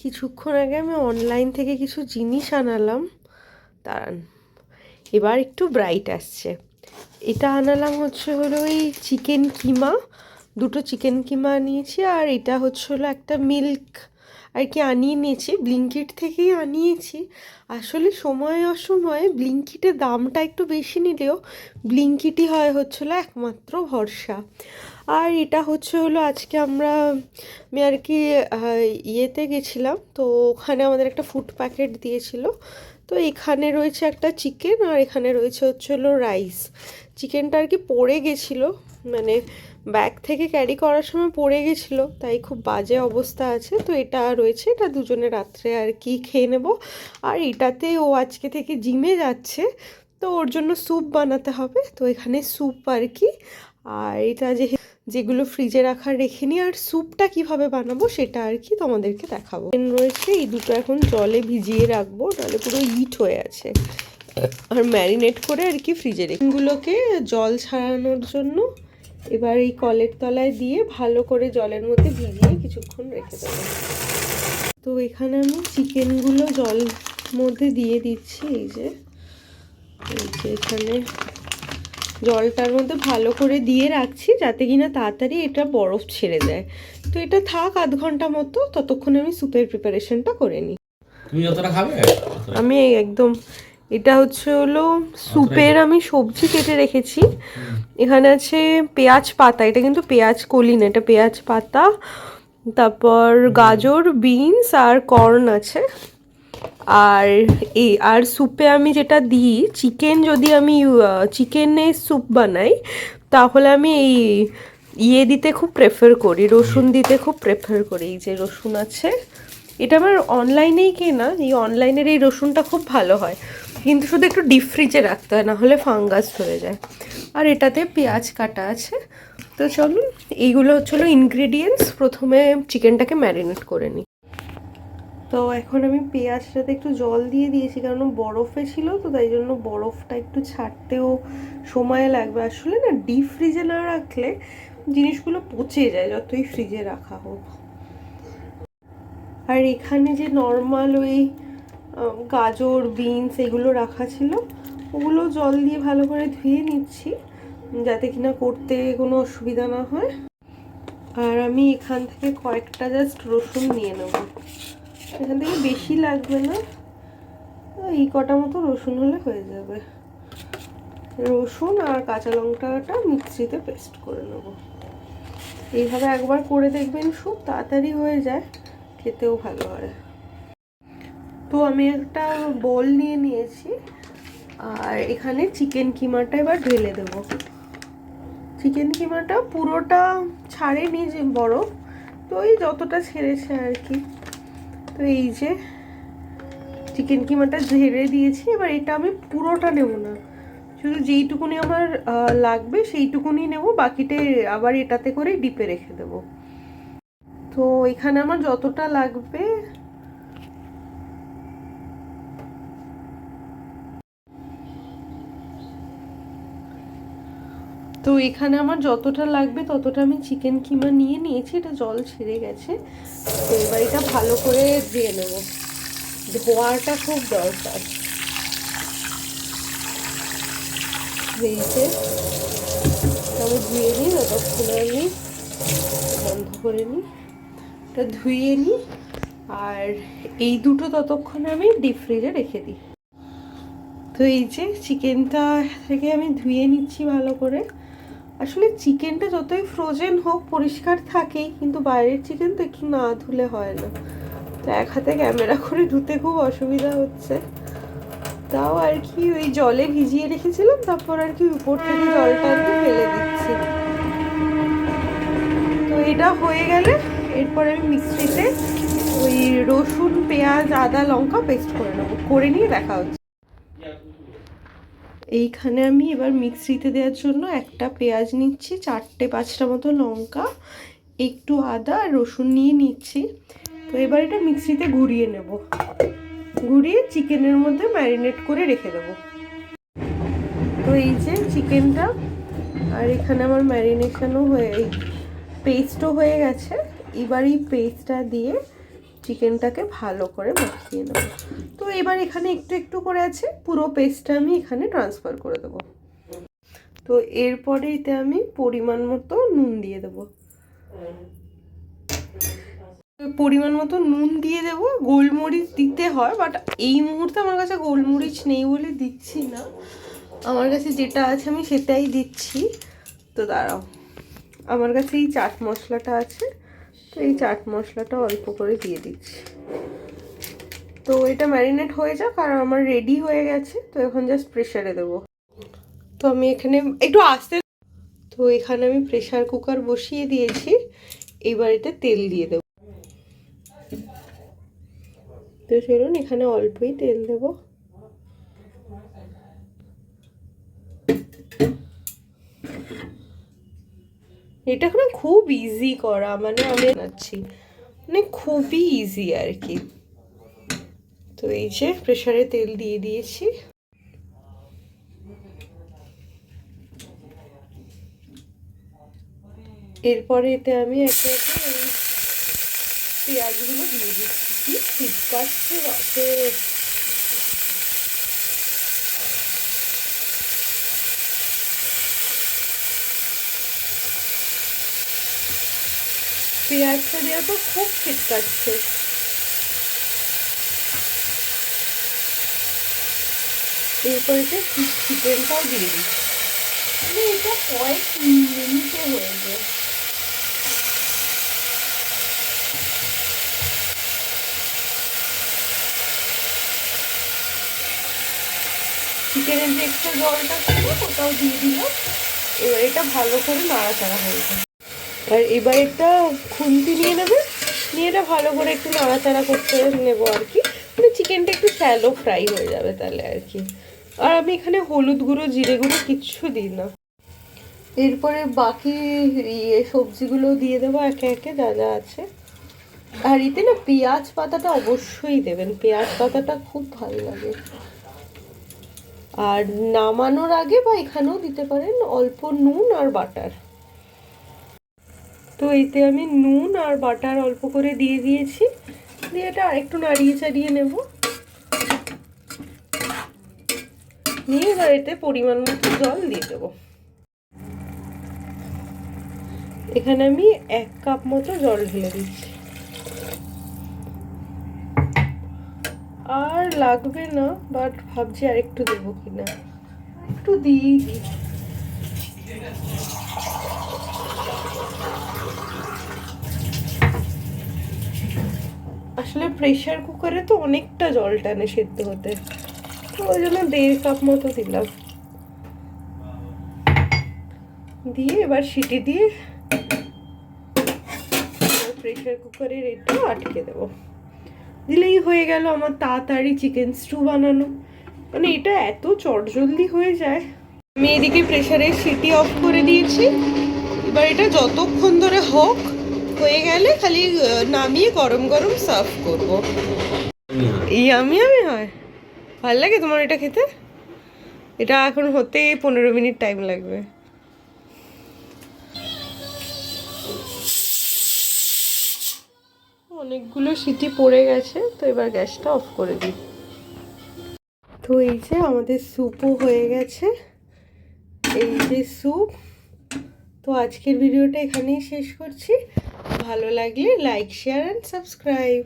কিছুক্ষণ আগে আমি অনলাইন থেকে কিছু জিনিস আনালাম, দাঁড়ান এবার একটু ব্রাইট আসছে। এটা আনালাম হলো ওই চিকেন কিমা, দুটো চিকেন কিমা আনিয়েছি, আর এটা হলো একটা মিল্ক আর কি আনিয়ে নিয়েছি, ব্লিঙ্কিট থেকেই আনিয়েছি। আসলে সময় অসময়ে ব্লিঙ্কিটের দামটা একটু বেশি নিলেও ব্লিঙ্কিটই হচ্ছিলো একমাত্র ভরসা। আর এটা হলো আজকে আমি আর কি ইয়েতে গেছিলাম, তো ওখানে আমাদের একটা ফুড প্যাকেট দিয়েছিল। তো এখানে রয়েছে একটা চিকেন, আর এখানে রয়েছে হলো রাইস। চিকেনটা আর কি পড়ে গেছিলো, মানে ব্যাগ থেকে ক্যারি করার সময় পড়ে গেছিলো, তাই খুব বাজে অবস্থা আছে। তো এটা রয়েছে, এটা দুজনে রাত্রে আর কি খেয়ে নেব। আর এটাতে ও আজকে থেকে জিমে যাচ্ছে, তো ওর জন্য স্যুপ বানাতে হবে, তো এখানে স্যুপ আর কি। আর এটা যেগুলো ফ্রিজে রেখে নিই, আর স্যুপটা কিভাবে বানাবো সেটা আর কি তোমাদেরকে দেখাবো। রয়েছে এই দুটো এখন জলে ভিজিয়ে রাখবো, নাহলে পুরো ইট হয়ে আছে। আর ম্যারিনেট করে আর কি ফ্রিজে এগুলোকে জল ছাড়ানোর জন্য এবার এই কলের তলায় দিয়ে ভালো করে জলের মধ্যে ভিজিয়ে কিছুক্ষণ রেখে দেবো। তো এখানে আমি চিকেনগুলো জল মধ্যে দিয়ে দিচ্ছি। এই যে এখানে জলটার মধ্যে ভালো করে দিয়ে রাখছি, যাতে কিনা তাড়াতাড়ি এটা বরফ ছেড়ে দেয়। তো এটা থাক আধ ঘন্টা মতো, ততক্ষণে আমি স্যুপের প্রিপারেশনটা করে নিই। তুমি যতটা খাবে? আমি একদম, এটা হলো স্যুপের আমি সবজি কেটে রেখেছি। এখানে আছে পেঁয়াজ পাতা, এটা কিন্তু পেঁয়াজ কলি না, এটা পেঁয়াজ পাতা, তারপর গাজর, বিনস আর কর্ন আছে। আর স্যুপে আমি যেটা দিই, চিকেন যদি আমি চিকেনের স্যুপ বানাই, তাহলে আমি ইয়ে দিতে খুব প্রেফার করি, রসুন দিতে খুব প্রেফার করি। এই যে রসুন আছে, এটা আমার অনলাইনেই কেনা, এই অনলাইনের এই রসুনটা খুব ভালো হয়, কিন্তু শুধু একটু ডিপ ফ্রিজে রাখতে হয়, নাহলে ফাঙ্গাস ধরে যায়। আর এটাতে পেঁয়াজ কাটা আছে। তো চলুন, এইগুলো হলো ইনগ্রেডিয়েন্টস। প্রথমে চিকেনটাকে ম্যারিনেট করে নিই। তো এখন আমি পেঁয়াজটাতে একটু জল দিয়ে দিয়েছি, কারণ বরফে ছিল, তো তাই জন্য বরফটা একটু ছাড়তেও সময় লাগবে। আসলে না, ডিপ ফ্রিজে না রাখলে জিনিসগুলো পচে যায়, যতই ফ্রিজে রাখা হোক। আর এখানে যে নর্মাল ওই গাজর, বিনস এগুলো রাখা ছিল, ওগুলো জল দিয়ে ভালো করে ধুয়ে নিচ্ছি, যাতে কিনা করতে কোনো অসুবিধা না হয়। আর আমি এখান থেকে কয়েকটা জাস্ট রসুন নিয়ে নেব, এখান থেকে বেশি লাগবে না, এই কটা মতো রসুন হলে হয়ে যাবে। রসুন আর কাঁচা লঙ্কাটা মিক্সিতে পেস্ট করে নেব। এইভাবে একবার করে দেখবেন, খুব তাড়াতাড়ি হয়ে যায়, খেতেও ভালো হয়। তো আমি একটা বোল নিয়ে নিয়েছি, আর এখানে চিকেন কিমাটা এবার ঢেলে দেব। চিকেন কিমাটা পুরোটা ছাড়েনি যে বরফ, তো এই যতটা ছেড়েছে আর কি। তো এই যে চিকেন কিমাটা ঝেড়ে দিয়েছি, এবার এটা আমি পুরোটা নেব না, শুধু যেইটুকুনি আমার লাগবে সেইটুকুনি নেব, বাকিটা আবার এটাতে করে ডিপে রেখে দেব। তো এখানে আমার যতটা লাগবে, ততটা আমি চিকেন কিমা নিয়ে নিয়েছি, এটা জল ছেড়ে গেছে। তো এবার এটা ভালো করে ধুয়ে নেব, ধোয়াটা খুব দরকার। আমি ধুয়ে নিই, ততক্ষণে আমি বন্ধ করে নিই, এটা ধুয়ে নিই। আর এই দুটো ততক্ষণে আমি ডিপ ফ্রিজে রেখে দিই। তো এই যে চিকেনটা থেকে আমি ধুয়ে নিচ্ছি ভালো করে। আসলে চিকেনটা যতই ফ্রোজেন হোক পরিষ্কার থাকেই, কিন্তু বাইরের চিকেন তো একটু না ধুলে হয় না। তো এক হাতে ক্যামেরা করে ধুতে খুব অসুবিধা হচ্ছে, তাও আর কি ওই জলে ভিজিয়ে রেখেছিলাম, তারপর আর কি উপর থেকে জলটা আর কি ফেলে দিচ্ছি। তো এটা হয়ে গেলে এরপর আমি মিক্সিতে ওই রসুন, পেঁয়াজ, আদা, লঙ্কা পেস্ট করে নেবো, করে নিয়ে দেখা হচ্ছে। এইখানে আমি এবার মিক্সিতে দেওয়ার জন্য একটা পেঁয়াজ নিচ্ছি, 4-5টা মতো লঙ্কা, একটু আদা আর রসুন নিয়ে নিচ্ছি। তো এবার এটা মিক্সিতে ঘুরিয়ে নেব, ঘুরিয়ে চিকেনের মধ্যে ম্যারিনেট করে রেখে দেবো। তো এই যে চিকেনটা, আর এখানে আমার ম্যারিনেশনও পেস্টও হয়ে গেছে। এবার এই পেস্টটা দিয়ে চিকেনটাকে ভালো করে মাখিয়ে নেব। তো এবার এখানে একটু একটু করে আছে, পুরো পেস্টটা আমি এখানে ট্রান্সফার করে দেবো। তো এরপরে এতে আমি পরিমাণ মতো নুন দিয়ে দেবো। পরিমাণ মতো নুন দিয়ে দেবো। গোলমরিচ দিতে হয়, বাট এই মুহূর্তে আমার কাছে গোলমরিচ নেই বলে দিচ্ছি না। আমার কাছে যেটা আছে আমি সেটাই দিচ্ছি। তো দাঁড়াও, আমার কাছে এই চাট মশলাটা আছে, তো এই চাট মশলাটা অল্প করে দিয়ে দিচ্ছি। তো এটা ম্যারিনেট হয়ে যাক, আর আমার রেডি হয়ে গেছে। তো এখন জাস্ট প্রেশারে দেবো। তো আমি এখানে একটু আস্তে, তো এখানে আমি প্রেশার কুকার বসিয়ে দিয়েছি। এইবার এতে তেল দিয়ে দেবো। তো চলুন, এখানে অল্পই তেল দেবো। এটা এখন খুব ইজি করা, মানে আমি জানাচ্ছি, মানে খুবই ইজি আর কি। তো এই যে প্রেসারে তেল দিয়ে দিয়েছি। এরপরে এতে আমি একে একে পেঁয়াজগুলো দিয়ে দিচ্ছি। কি ঠিক কাটছে রাতে। পেঁয়াজটা দেওয়া তো খুব ছিটকাচ্ছে। এরপরে চিকেনটাও দিয়ে দিচ্ছি। মানে এটা কয়েক মিনিটে হয়ে যায়। চিকেনের যে এক্সট্রা জলটা ছিল ওটাও দিয়ে দিলাম। এবার এটা ভালো করে নাড়াচাড়া হয়ে যায়। আর এবার একটা খুন্তি নিয়ে নেবে, নিয়ে এটা ভালো করে একটু নাড়াচাড়া করতে নেবো আর কি। মানে চিকেনটা একটু শ্যালো ফ্রাই হয়ে যাবে তাহলে আর কি। আর আমি এখানে হলুদ গুঁড়ো, জিরে গুঁড়ো কিচ্ছু দিই না। এরপরে বাকি সবজিগুলো দিয়ে দেবো একে একে, যা যা আছে। আর এতে না পেঁয়াজ পাতাটা অবশ্যই দেবেন, পেঁয়াজ পাতাটা খুব ভালো লাগে। আর নামানোর আগে বা এখানেও দিতে পারেন অল্প নুন আর বাটার। তো এতে আমি নুন আর বাটার অল্প করে দিয়ে দিয়েছি। দিয়ে এটা আরেকটু নাড়িয়ে চাড়িয়ে নেব। নিয়ে এবার এতে পরিমাণ মতো জল দিয়ে দেবো। এখানে আমি 1 কাপ মতো জল ঢেলে দিচ্ছি। আর লাগবে না, বাট ভাবছি আর একটু দেবো কিনা, একটু দিই। আসলে প্রেসার কুকারে তো অনেকটা জল টানে সেদ্ধ হতে, তো ওই জন্য 1.5 কাপ মতো দিলাম। দিয়ে এবার সিটি দিয়ে প্রেসার কুকারের এটা আটকে দেবো। দিলেই হয়ে গেল আমার তাড়াতাড়ি চিকেন স্টু বানানো। মানে এটা এত চটজলদি হয়ে যায়। আমি এদিকে প্রেসারের সিটি অফ করে দিয়েছি। এবার এটা যতক্ষণ ধরে হোক, হয়ে গেলে খালি নামিয়ে গরম গরম সার্ভ করবো। ইয়ামি ইয়ামি হয়। ভাল লাগে তোমার এটা খেতে? এটা এখন হতে 15 মিনিট টাইম লাগবে। অনেকগুলো সিটি পড়ে গেছে, তো এবার গ্যাসটা অফ করে দিই। তো এই যে আমাদের স্যুপও হয়ে গেছে, এই যে স্যুপ। তো আজকের ভিডিওটা এখানেই শেষ করছি। ভালো লাগলে লাইক, শেয়ার অ্যান্ড সাবস্ক্রাইব।